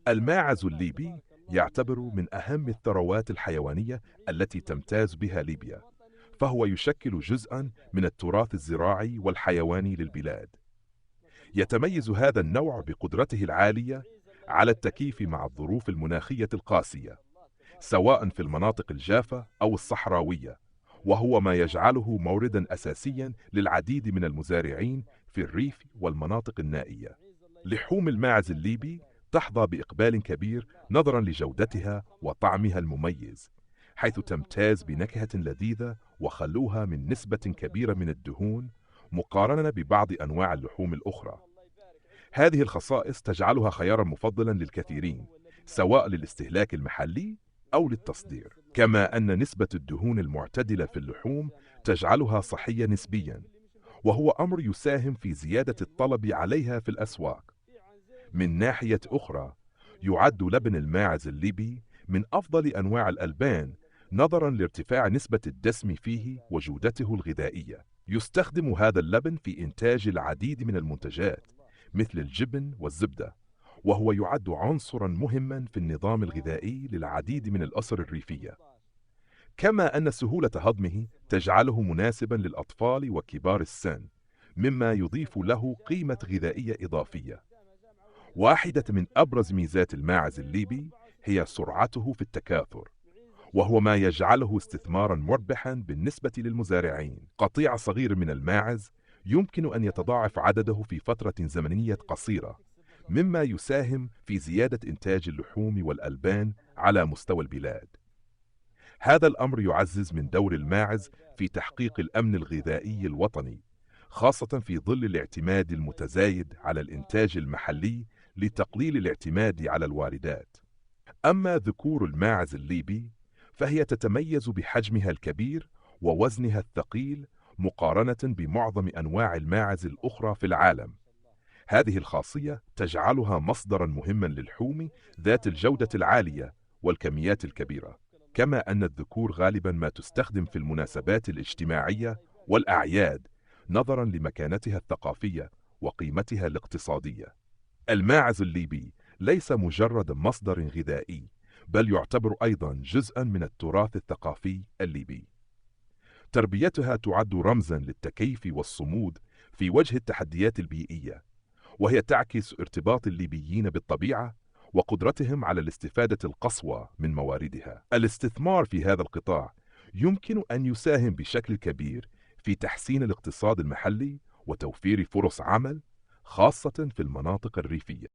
الماعز الليبي يعتبر من أهم الثروات الحيوانية التي تمتاز بها ليبيا، فهو يشكل جزءاً من التراث الزراعي والحيواني للبلاد. يتميز هذا النوع بقدرته العالية على التكيف مع الظروف المناخية القاسية، سواء في المناطق الجافة أو الصحراوية، وهو ما يجعله مورداً أساسياً للعديد من المزارعين في الريف والمناطق النائية. لحوم الماعز الليبي تحظى بإقبال كبير نظراً لجودتها وطعمها المميز، حيث تمتاز بنكهة لذيذة وخلوها من نسبة كبيرة من الدهون مقارنة ببعض أنواع اللحوم الأخرى. هذه الخصائص تجعلها خياراً مفضلاً للكثيرين، سواء للاستهلاك المحلي أو للتصدير. كما أن نسبة الدهون المعتدلة في اللحوم تجعلها صحية نسبياً، وهو أمر يساهم في زيادة الطلب عليها في الأسواق. من ناحية أخرى، يعد لبن الماعز الليبي من أفضل أنواع الألبان نظراً لارتفاع نسبة الدسم فيه وجودته الغذائية. يستخدم هذا اللبن في إنتاج العديد من المنتجات مثل الجبن والزبدة، وهو يعد عنصراً مهماً في النظام الغذائي للعديد من الأسر الريفية. كما أن سهولة هضمه تجعله مناسباً للأطفال وكبار السن، مما يضيف له قيمة غذائية إضافية. واحدة من أبرز ميزات الماعز الليبي هي سرعته في التكاثر، وهو ما يجعله استثماراً مربحاً بالنسبة للمزارعين. قطيع صغير من الماعز يمكن أن يتضاعف عدده في فترة زمنية قصيرة، مما يساهم في زيادة إنتاج اللحوم والألبان على مستوى البلاد. هذا الأمر يعزز من دور الماعز في تحقيق الأمن الغذائي الوطني، خاصة في ظل الاعتماد المتزايد على الإنتاج المحلي لتقليل الاعتماد على الواردات. أما ذكور الماعز الليبي فهي تتميز بحجمها الكبير ووزنها الثقيل مقارنة بمعظم أنواع الماعز الأخرى في العالم. هذه الخاصية تجعلها مصدراً مهماً للحوم ذات الجودة العالية والكميات الكبيرة. كما أن الذكور غالباً ما تستخدم في المناسبات الاجتماعية والأعياد نظراً لمكانتها الثقافية وقيمتها الاقتصادية. الماعز الليبي ليس مجرد مصدر غذائي، بل يعتبر أيضاً جزءاً من التراث الثقافي الليبي. تربيتها تعد رمزاً للتكيف والصمود في وجه التحديات البيئية، وهي تعكس ارتباط الليبيين بالطبيعة وقدرتهم على الاستفادة القصوى من مواردها. الاستثمار في هذا القطاع يمكن أن يساهم بشكل كبير في تحسين الاقتصاد المحلي وتوفير فرص عمل، خاصة في المناطق الريفية.